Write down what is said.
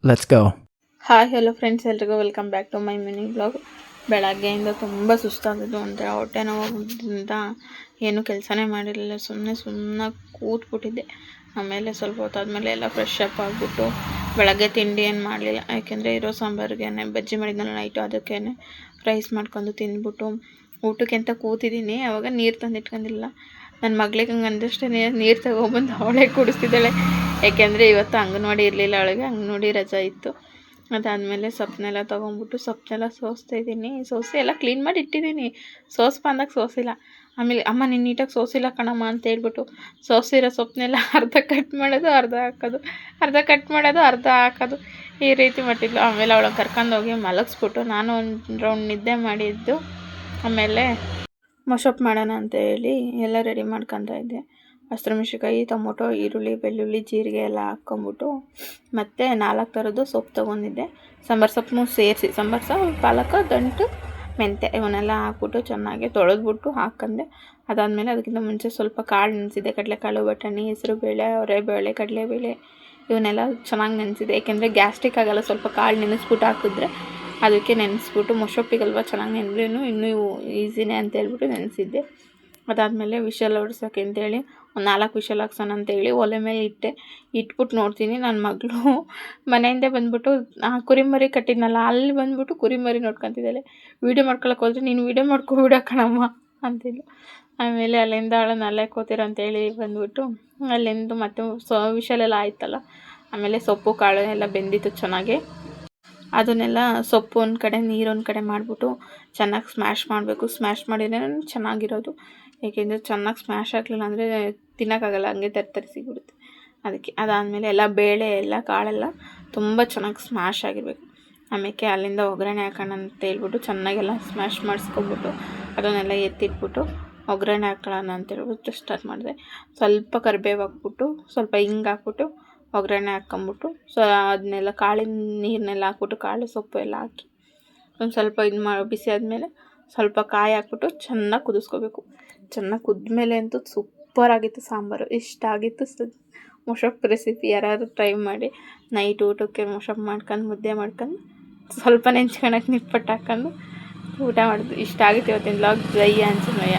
Let's go. Hi hello friends, ಎಲ್ರಿಗೂ welcome back to my mini blog. ಬೆಳಗ್ಗೆಯಿಂದ ತುಂಬ ಸುಸ್ತಾಗಿದ್ದು, ಒಂಥರ ಹೊಟ್ಟೆ ನೋವಾಗಿದ್ದರಿಂದ ಏನು ಕೆಲಸನೇ ಮಾಡಿರಲಿಲ್ಲ. ಸುಮ್ಮನೆ ಕೂತ್ಬಿಟ್ಟಿದ್ದೆ. ಆಮೇಲೆ ಸ್ವಲ್ಪ ಹೊತ್ತಾದಮೇಲೆ ಎಲ್ಲ ಫ್ರೆಶ್ ಅಪ್ ಆಗಿಬಿಟ್ಟು ಬೆಳಗ್ಗೆ ತಿಂಡಿ ಏನು ಮಾಡಲಿಲ್ಲ, ಯಾಕೆಂದರೆ ಇರೋ ಸಾಂಬಾರಿಗೆ ಬಜ್ಜಿ ಮಾಡಿದ್ನಲ್ಲ ನೈಟು, ಅದಕ್ಕೇ ರೈಸ್ ಮಾಡ್ಕೊಂಡು ತಿಂದ್ಬಿಟ್ಟು ಊಟಕ್ಕೆ ಅಂತ ಕೂತಿದ್ದೀನಿ. ಆವಾಗ ನೀರು ತಂದಿಟ್ಕೊಂಡಿಲ್ಲ. ನನ್ನ ಮಗಳಿಗೆ ಹಂಗೆ ಅಂದಷ್ಟೇ ನೀರು ತಗೊಬಂದು ಅವಳೇ ಕುಡಿಸ್ತಿದ್ದಾಳೆ. ಯಾಕೆಂದರೆ ಇವತ್ತು ಅಂಗನವಾಡಿ ಇರಲಿಲ್ಲ, ಅವಳಿಗೆ ಅಂಗನವಾಡಿ ರಜಾ ಇತ್ತು. ಅದಾದಮೇಲೆ ಸೊಪ್ಪನ್ನೆಲ್ಲ ತೊಗೊಂಬಿಟ್ಟು ಸೊಪ್ಪನ್ನೆಲ್ಲ ಸೋಸ್ತಾಯಿದ್ದೀನಿ. ಸೋಸಿ ಎಲ್ಲ ಕ್ಲೀನ್ ಮಾಡಿ ಇಟ್ಟಿದ್ದೀನಿ. ಬಂದಾಗ ಸೋಸಿಲ್ಲ. ಆಮೇಲೆ ಅಮ್ಮ ನೀನು ನೀಟಾಗಿ ಸೋಸಿಲ್ಲ ಕಣಮ್ಮ ಅಂತ ಹೇಳ್ಬಿಟ್ಟು ಸೋಸಿರೋ ಸೊಪ್ಪನ್ನೆಲ್ಲ ಅರ್ಧ ಕಟ್ ಮಾಡೋದು, ಅರ್ಧ ಹಾಕೋದು, ಅರ್ಧ ಕಟ್ ಮಾಡೋದು, ಅರ್ಧ ಹಾಕೋದು, ಈ ರೀತಿ ಮಾಡ್ತಿದ್ಲು. ಆಮೇಲೆ ಅವಳನ್ನು ಕರ್ಕೊಂಡೋಗಿ ಮಲಗಿಸ್ಬಿಟ್ಟು ನಾನು ಒಂದು ರೌಂಡ್ ನಿದ್ದೆ ಮಾಡಿದ್ದು. ಆಮೇಲೆ ಮೊಸಪ್ ಮಾಡೋಣ ಅಂತ ಹೇಳಿ ಎಲ್ಲ ರೆಡಿ ಮಾಡ್ಕೊತಾ ಇದ್ದೆ. ಹಸಿಮೆಣ್ಸಿನ್ಕಾಯಿ, ಟೊಮೊಟೊ, ಈರುಳ್ಳಿ, ಬೆಳ್ಳುಳ್ಳಿ, ಜೀರಿಗೆ ಎಲ್ಲ ಹಾಕ್ಕೊಂಬಿಟ್ಟು ಮತ್ತು 4 ಥರದ್ದು ಸೊಪ್ಪು ತೊಗೊಂಡಿದ್ದೆ. ಸಾಂಬಾರು ಸೊಪ್ಪು ಸೇರಿಸಿ, ಸಾಂಬಾರು ಸೊಪ್ಪು, ಪಾಲಕ, ದಂಟು, ಮೆಂತ್ಯ ಇವನ್ನೆಲ್ಲ ಹಾಕ್ಬಿಟ್ಟು ಚೆನ್ನಾಗಿ ತೊಳೆದ್ಬಿಟ್ಟು ಹಾಕ್ಕೊಂಡೆ. ಅದಾದಮೇಲೆ ಅದಕ್ಕಿಂತ ಮುಂಚೆ ಸ್ವಲ್ಪ ಕಾಳು ನೆನೆಸಿದ್ದೆ. ಕಡಲೆಕಾಳು, ಬಟಾಣಿ, ಹೆಸರುಬೇಳೆ, ಅವರೆಬೇಳೆ, ಕಡಲೆಬೇಳೆ ಇವನ್ನೆಲ್ಲ ಚೆನ್ನಾಗಿ ನೆನೆಸಿದೆ. ಏಕೆಂದರೆ ಗ್ಯಾಸ್ಟ್ರಿಕ್ ಆಗೋಲ್ಲ, ಸ್ವಲ್ಪ ಕಾಳು ನೆನೆಸ್ಬಿಟ್ಟು ಹಾಕಿದ್ರೆ. ಅದಕ್ಕೆ ನೆನೆಸ್ಬಿಟ್ಟು ಮೊಸೊಪ್ಪಿಗಲ್ವ ಚೆನ್ನಾಗಿ ನೆನೆದ್ರೂ ಇನ್ನೂ ಈಸಿನೇ ಅಂತ ಹೇಳ್ಬಿಟ್ಟು ನೆನೆಸಿದ್ದೆ. ಅದಾದಮೇಲೆ ವಿಷಲ್ ಹೊಡ್ಸೋಕ್ಕೆ ಅಂತೇಳಿ ಒಂದು 4 ವಿಷಲ್ ಹಾಕ್ಸೋಣ ಅಂತೇಳಿ ಒಲೆ ಮೇಲೆ ಇಟ್ಬಿಟ್ಟು ನೋಡ್ತೀನಿ, ನನ್ನ ಮಗಳು ಮನೆಯಿಂದ ಬಂದ್ಬಿಟ್ಟು ಕುರಿಮರಿ ಕಟ್ಟಿದ್ನಲ್ಲ ಅಲ್ಲಿ ಬಂದ್ಬಿಟ್ಟು ಕುರಿಮರಿ ನೋಡ್ಕೊತಿದ್ದಾಳೆ. ವೀಡಿಯೋ ಮಾಡ್ಕೊಳಕ್ಕೆ ಹೋದ್ರೆ ನೀನು ವೀಡಿಯೋ ಮಾಡ್ಕೊಬಿಡ ಕಣಮ್ಮ ಅಂತಿದ್ಲು. ಆಮೇಲೆ ಅಲ್ಲಿಂದ ಅವಳನ್ನು ಅಲ್ಲೇ ಕೂತಿರೋ ಅಂತೇಳಿ ಬಂದ್ಬಿಟ್ಟು ಅಲ್ಲಿಂದ ಮತ್ತೆ ವಿಷಲೆಲ್ಲ ಆಯ್ತಲ್ಲ. ಆಮೇಲೆ ಸೊಪ್ಪು ಕಾಳು ಎಲ್ಲ ಬೆಂದಿತ್ತು ಚೆನ್ನಾಗಿ. ಅದನ್ನೆಲ್ಲ ಸೊಪ್ಪು ಒಂದು ಕಡೆ, ನೀರು ಒಂದು ಕಡೆ ಮಾಡಿಬಿಟ್ಟು ಚೆನ್ನಾಗಿ ಸ್ಮ್ಯಾಶ್ ಮಾಡಬೇಕು. ಸ್ಮ್ಯಾಶ್ ಮಾಡಿದ್ರೆ ಚೆನ್ನಾಗಿರೋದು. ಏಕೆಂದರೆ ಚೆನ್ನಾಗಿ ಸ್ಮ್ಯಾಶ್ ಆಗಲಿಲ್ಲ ಅಂದರೆ ತಿನ್ನೋಕ್ಕಾಗಲ್ಲ, ಹಂಗೆ ತರಿಸಿಬಿಡುತ್ತೆ. ಅದಕ್ಕೆ ಅದಾದಮೇಲೆ ಎಲ್ಲ ಬೇಳೆ ಎಲ್ಲ ಕಾಳೆಲ್ಲ ತುಂಬ ಚೆನ್ನಾಗಿ ಸ್ಮ್ಯಾಶ್ ಆಗಿರಬೇಕು. ಆಮೇಲೆ ಅಲ್ಲಿಂದ ಒಗ್ಗರಣೆ ಹಾಕೋಣ ಅಂತ ಹೇಳ್ಬಿಟ್ಟು ಚೆನ್ನಾಗೆಲ್ಲ ಸ್ಮ್ಯಾಶ್ ಮಾಡಿಸ್ಕೊಬಿಟ್ಟು ಅದನ್ನೆಲ್ಲ ಎತ್ತಿಟ್ಬಿಟ್ಟು ಒಗ್ಗರಣೆ ಹಾಕೊಳ್ಳೋಣ ಅಂತೇಳ್ಬಿಟ್ಟು ಸ್ಟಾರ್ಟ್ ಮಾಡಿದೆ. ಸ್ವಲ್ಪ ಕರಿಬೇವು ಹಾಕ್ಬಿಟ್ಟು, ಸ್ವಲ್ಪ ಹಿಂಗೆ ಹಾಕ್ಬಿಟ್ಟು ಒಗ್ಗರಣೆ ಹಾಕ್ಕೊಂಬಿಟ್ಟು ಅದನ್ನೆಲ್ಲ ಕಾಳಿನ ನೀರನ್ನೆಲ್ಲ ಹಾಕ್ಬಿಟ್ಟು ಕಾಳು ಸೊಪ್ಪು ಎಲ್ಲ ಹಾಕಿ ಒಂದು ಸ್ವಲ್ಪ ಬಿಸಿ ಆದಮೇಲೆ ಸ್ವಲ್ಪ ಕಾಯಿ ಹಾಕ್ಬಿಟ್ಟು ಚೆನ್ನಾಗಿ ಕುದಿಸ್ಕೋಬೇಕು. ಚೆನ್ನಾಗಿ ಕುದ್ಮೇಲೆ ಅಂತೂ ಸೂಪರಾಗಿತ್ತು ಸಾಂಬಾರು. ಇಷ್ಟ ಆಗಿತ್ತು ಮೊಸಪ್ ರೆಸಿಪಿ. ಯಾರಾದರೂ ಟ್ರೈ ಮಾಡಿ. ನೈಟ್ ಊಟಕ್ಕೆ ಮೊಸಪ್ ಮಾಡ್ಕೊಂಡು ಮುದ್ದೆ ಮಾಡ್ಕೊಂಡು ಸ್ವಲ್ಪ ನೆಂಚ್ಕೊಳಕ್ಕೆ ನಿಪ್ಪಟ್ಟು ಹಾಕ್ಕೊಂಡು ಊಟ ಮಾಡೋದು. ಇಷ್ಟ ಆಗಿತ್ತು ಇವತ್ತಿನ ವ್ಲಾಗ್. ಜೈ ಆಂಜನೇಯ.